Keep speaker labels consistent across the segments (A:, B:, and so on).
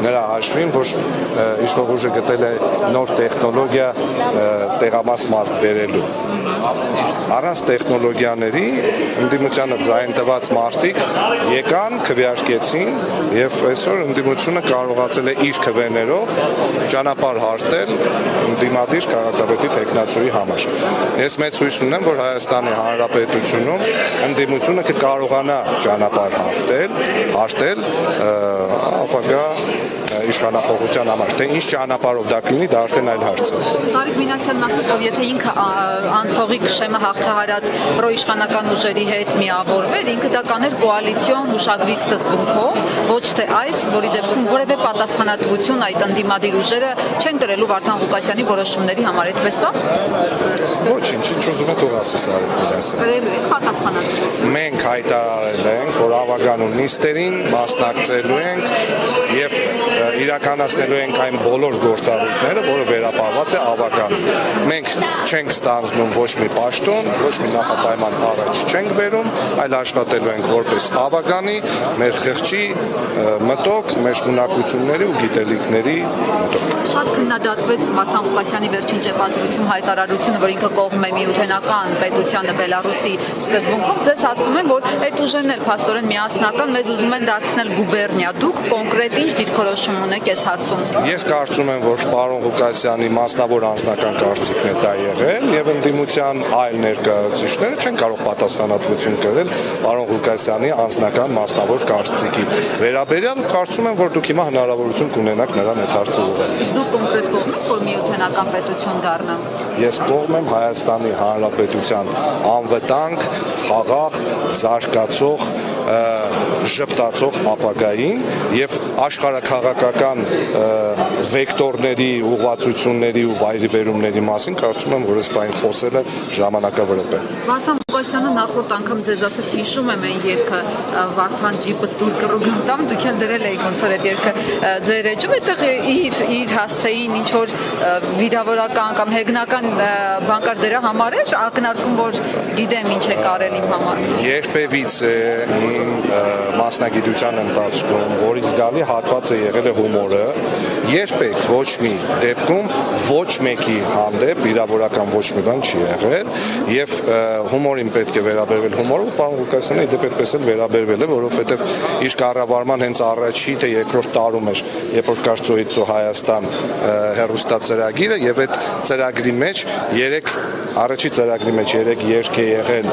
A: նրա հաշվին, որ իշխող ուժը գտել է նոր տեխնոլոգիա տեղամաս մարդ բերելու։ Առանց տեխնոլոգիաների ընդդիմությանը ձայն տված մարդիկ եկան, քվեարկեցին եւ այսօր ընդդիմությունը կարողացել է իր քվեներով ճանապարհ հարթել ընդդիմադիր քաղաքապետի տեխնացուի համար։ Ես մեծ հույս ունեմ, որ Հայաստանի Հանրապետությունում ընդդիմությունը կկարողանա ճանապարհ հարթել ապագա իշխանապողության համար, թե ինչ ճանապարհով դա կլինի, դա արդեն այլ հարց է։
B: Սարիկ Մինասյանն ասաց, որ եթե ինքը անցողիկ շեմը հաղթահարած պրոիշխանական ուժերի հետ միավորվեր, ինքը դա կաներ կոալիցիոն ուշագրի սկզբունքով, ոչ թե այս, որի դեպքում որևէ պատասխանատվություն այդ ընդդիմադիր ուժերը չեն կրելու Վարդան Ղուկասյանի որոշումների համար, այդպես է։
A: Ոչինչ, ինչ ուզում եք թող ասի Սարիկ Մինասյանը։
B: Կրելու եք պատասխանատվություն։ Մենք
A: հայտարարել ենք, որ ավագանուն նիստերին մասնակցելու ենք եւ իրականացնելու ենք այն բոլոր գործառույթները, որը վերապահված է ավագան։ Մենք չենք ստանձնում ոչ մի պաշտոն, ոչ մի նախապայման առաջ չենք բերում, այլ աշխատելու ենք որպես ավագանի, մեր խղճի մտոք, մեր ունակությունների ու գիտելիքների մտոք։
B: Շատ քննադատվեց Վարդան Ղուկասյանի վերջին ճեպազրույցում հայտարարությունը, որ ինքը կողմ է միութենական պետությանը Բելարուսի սկզբունքով, ձեզ ասում են, որ այդ ուժերն էլ փաստորեն միասնական, մեզ ուզում են դարձնել գուբերնիա։ Դուք կոնկրետ ինչ դիրքորոշում ունեք այս հարցում։
A: Ես կարծում եմ, որ պարոն Ղուկասյանի մասնավոր անձնական կարծիքն է դա եղել եւ ընդդիմության այլ ներկայացուցիչները չեն կարող պատասխանատվություն կրել պարոն Ղուկասյանի անձնական մասնավոր կարծիքի վերաբերյալ։ Կարծում եմ, որ դուք հիմա հնարավորություն կունենաք նրան այդ հարցը ուղղել։
B: Դուք կոնկրետ կողմ եք, որ միութենական պետություն դառնանք։
A: Ես կողմ եմ Հայաստանի Հանրապետության անվտանգ, խաղաղ, զարգացող, ժպտացող ապագային եւ աշխարհաքաղաքական վեկտորների, ուղղվածությունների ու վայրիվերումների մասին կարծում եմ, որ այս բանը խոսելը ժամանակավրեպ է։
B: Վարդան Ղուկասյանը նախորդ անգամ ձեզ ասաց, հիշում եմ այն երգը Վարդան ջիպը դուր կռուգնտամ, դուք էլ դրել եք ոնց որ այդ երգը ձեր էջում, այդտեղ իր հասցեին ինչ որ վիրավորական կամ հեգնական բան կար դրա համար էր, ակնարկում որ գիտեմ ինչ է կարել իմ համար։
A: Երբևից իմ մասնագիտության ընթացքում, որից զգալի հատված է եղել է հումորը, երբեք ոչ մի դեպքում ոչ մեկի հանդեպ վիրավորական ոչ մի բան չի եղել եւ հումորին պետք է վերաբերվել հումորով, պարոն Ղուկասյանը իդեպ այդպես էլ վերաբերվել է, որովհետեւ իր կառավարման հենց առաջի թե երկրորդ տարում էր, երբ որ Կարծոյիցո Հայաստան հեռուստացրագիրը եւ այդ ծրագրի մեջ առաջի ծրագրի մեջ 3 երգ է եղել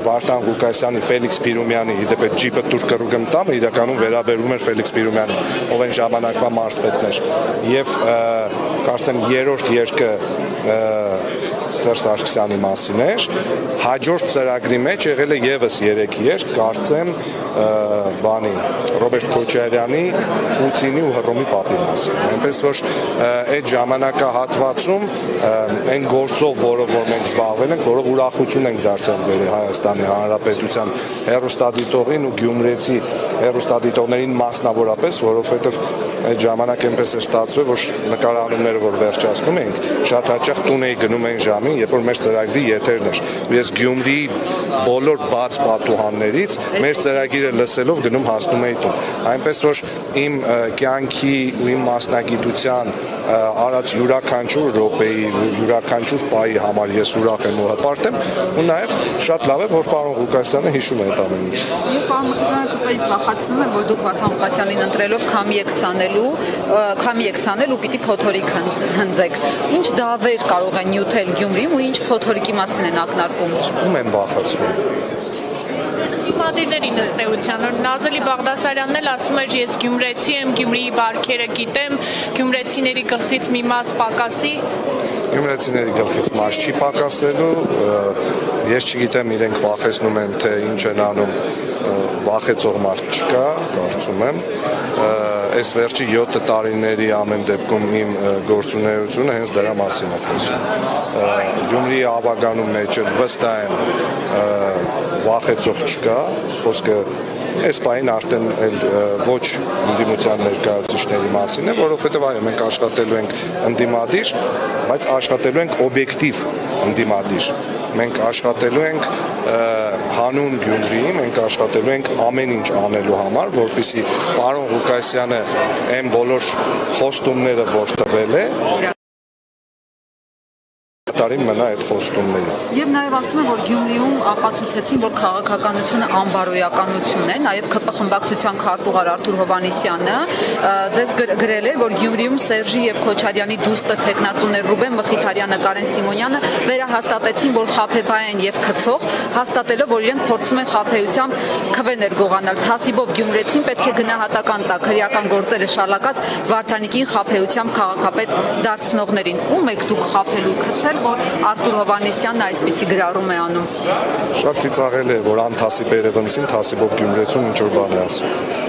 A: Վարդան Ղուկասյանի, Ֆելիքս Պիրումյանի, իդեպ այդ ջիպը դուր կռուգեմ տամը իրականում վերաբերում էր Ֆելիքս Պիրումյանին, ով այն ժամանակվա մարզպետն էր եւ կարծեմ երրորդ երգը Սերժ Սարգսյանի մասին էր, հաջորդ ծրագրի մեջ եղել է եւս 3 երգ, կարծեմ Ռոբերտ Քոչարյանի, Պուտինի ու Հռոմի պապի մասին։ Այնպես որ այդ ժամանակահատվածում այն գործով, որով որ մենք զբաղվել ենք, որով ուրախություն ենք դարձել Հայաստանի Հանրապետության հեռուստադիտողին ու գյումրեցի հեռուստադիտողներին մասնավորապես, որովհետև այդ ժամանակ այնպես է ստացվել, որ նկարահանումները որ վերջացնում ենք, շատ հաճախ տուն էի գնում այն ժամին, երբ որ մեր ծրագրի եթերն էր։ Ես Գյումրիի բոլոր բաց պատուհաններից մեր ծրագիրը լսելով գնում հասնում էի տուն։ Այնպես որ իմ կյանքի ու իմ մասնագիտության արած յուրաքանչյուր րոպեի, յուրաքանչյուր պահի համար ես ուրախ եմ ու հպարտ եմ, ու նաև շատ լավ է, որ պարոն Ղուկասյանը հիշում է այդ ամեն ինչը։
B: Եվ պարոն Ղուկասյանից վախեցնում եմ, որ դուք Վարդան Ղուկասյանին ընտրելով քամի եք ցանել ու պիտի փոթորիկ հնձեք։ Ինչ դավեր կարող են նյութել Գյումրիում ու ինչ փոթորիկի մասին են ակնարկում։
A: Ում են վախեցնում։
C: Մատիների նստեության Նազելի Բաղդասարյանն էլ ասում էր ես գյումրեցի եմ, Գյումրիի բարքերը գիտեմ, գյումրեցիների գլխից մի մաս պակասի։
A: Գյումրեցիների գլխից մաս չի պակասելու, ես չգիտեմ իրենք վախեցնում են թե ինչ են անում, վախեցող մարդ չկա, կարծում եմ, այս վերջի 7 տարիների ամեն դեպքում իմ գործունեությունը հենց դրա մասին է խոսում։ Գյումրիի ավագանու մեջ վստահ եմ վախեցող չկա, խոսքը այս պահին արդեն ոչ ընդդիմության ներկայացուցիչների մասին է, որովհետև այո, մենք աշխատելու ենք ընդդիմադիր, բայց աշխատելու ենք օբյեկտիվ ընդդիմադիր։ մենք աշխատելու ենք հանուն Գյումրիի, մենք աշխատելու ենք ամեն ինչ անելու համար, որպեսզի պարոն Ղուկասյանը այն բոլոր խոստումները, որ տվել է, տարին մնա այդ խոստումները։
B: Եվ նաև ասում են, որ Գյումրիում ապացուցեցին, որ քաղաքականությունը անբարոյականություն է, նաև ԿՊ խմբակցության քարտուղար Արթուր Հովհաննիսյանը ձեզ գրել էր, որ Գյումրիում Սերժի եւ Քոչարյանի դուստր տեխնացուներ Ռուբեն Մխիթարյանը, Կարեն Սիմոնյանը վերահաստատեցին, որ խաբեբայ են եւ քցող, հաստատելով, որ իրենք փորձում են խաբեությամբ քվեներ գողանալ։ Թասիբով գյումրեցին պետք է գնահատական տա քրեական գործերը շալակած Վարդանիկին խաբեությամբ քաղաքապետ դարձնողներին։ Ում եք դուք խաբելու քցել, որ Արթուր Հովհաննիսյանն այսպիսի գրառում է անում։
A: Շատ ծիծաղել է, որ անթասիբ երևանցին թասիբով գյումրեցուն ինչ որ բան է ասում։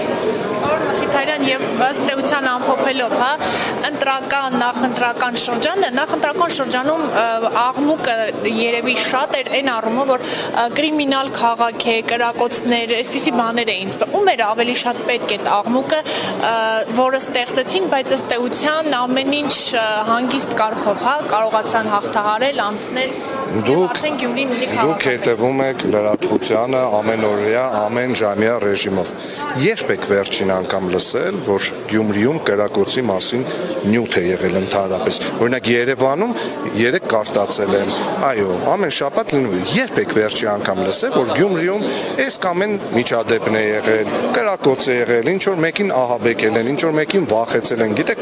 C: Եվ ըստ էության ամփոփելով, ընտրական, նախընտրական շրջանը, նախընտրական շրջանում աղմուկը երևի շատ էր այն առումով, որ կրիմինալ քաղաք է, կրակոցներ, այսպիսի բաներ էին։ Ում էր ավելի շատ պետք այդ աղմուկը, որը ստեղծեցին, բայց ըստ էության ամեն ինչ հանգիստ կարգով, կարողացան հաղթահարել, անցնել։
A: Դուք հետևում եք լրատվությանը ամենօրյա, ամեն ժամյա ռեժիմով։ Երբ եք վերջին անգամ լսել, որ Գյումրիում կրակոցի մասին նյութ է եղել ընդհանրապես։ Օրինակ Երևանում երեք կարտացել եմ, այո, ամեն շաբաթ լինում է։ Երբ եք վերջին անգամ լսել, որ Գյումրիում այս կամ այն միջադեպն է եղել, կրակոց է եղել, ինչ որ մեկին ահաբեկել են, ինչ որ մեկին վախեցել են, գիտեք,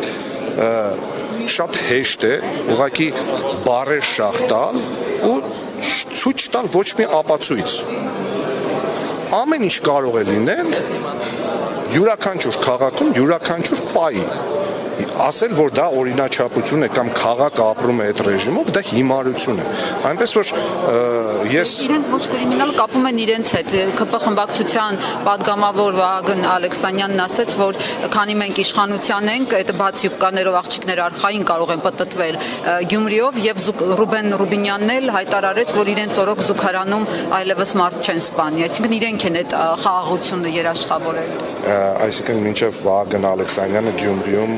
A: շատ հեշտ է ուղղակի բառեր շախտալ ու ցույց տալ ոչ մի ապացույց։ Ամեն ինչ կարող է լինել յուրաքանչյուր քաղաքում, յուրաքանչյուր պայի։ Ասել, որ դա օրինաչափություն է կամ քաղաքը ապրում է այդ ռեժիմով, դա հիմարություն է։ Այնպես որ ես
B: իրենք ոչ կրիմինալ կապում են իրենց հետ։ ԿՊ խմբակցության падգամավոր Վահագն Ալեքսանյանն ասաց, որ քանի մենք իշխանության ենք, այդ բաց յուբկաներով աղջիկներ արխային կարող են պտտվել Գյումրիով եւ Ռուբեն Ռուբինյանն էլ հայտարարեց, որ իրենց օրոք Զուգարանում այլևս մարդ չեն սպանի, այսինքն իրենք են այդ խաղաղությունը երաշխավորել։
A: Այսինքն մինչև Վահագն Ալեքսանյանը Գյումրիում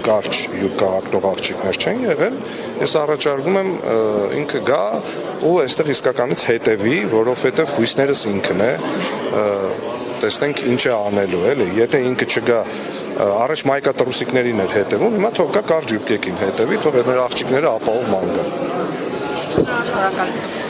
A: կարճ յուբ կաղաքնող աղջիկներ չեն եղել, ես առաջարկում եմ ինքը գա ու այստեղ իսկականից հետևի, որովհետև հույսներս ինքն է, տեսնենք ինչ է անելու, էլի, եթե ինքը չգա, առաջ մայկա տրուսիկներին էր հետևում, հիմա թող գա կարճ յուբկեկին հետևի, թող մեր աղջիկները ապահով ման գան։
B: Շնորհակալություն։